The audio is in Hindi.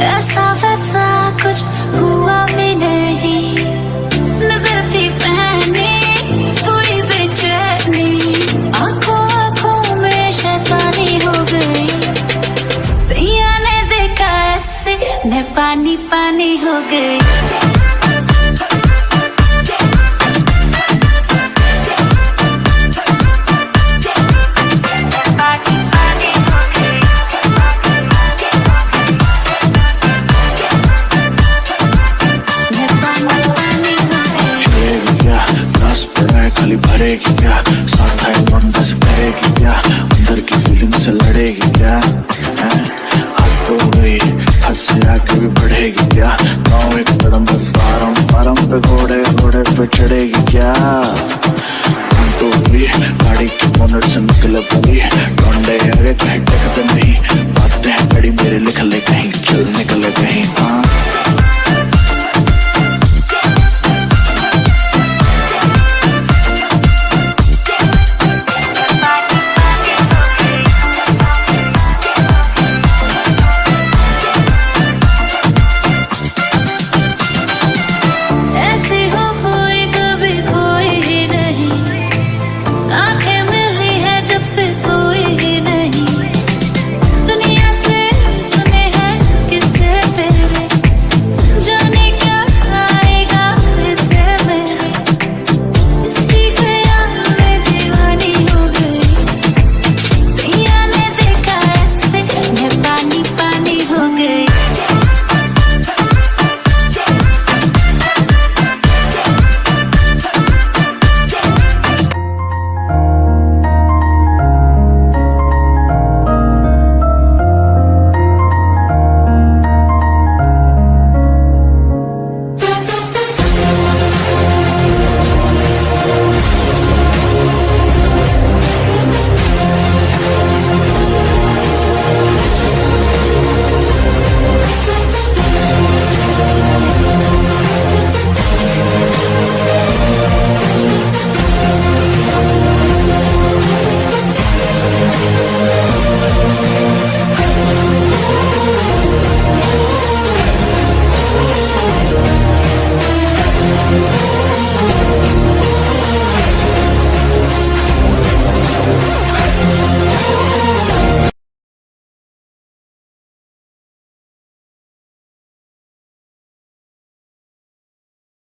ऐसा वैसा कुछ हुआ भी नहीं, नजर थी पहनी हुई बेचैनी, आंखों आंखों में शैतानी हो गई, सैया ने देखा ऐसे मैं पानी पानी हो गई। खाली भरेगी क्या, साथ है लौंडा से करेगी क्या, अंदर की फीलिंग से लड़ेगी क्या, हद तो गई, हद से आगे भी बढ़ेगी क्या, गाँव एक कदम बस फार्म फार्म पे घोड़े घोड़े पे चढ़ेगी क्या, तो भी गाड़ी की बोनट से निकल पड़ी, लौंडे आगे कहीं टेकते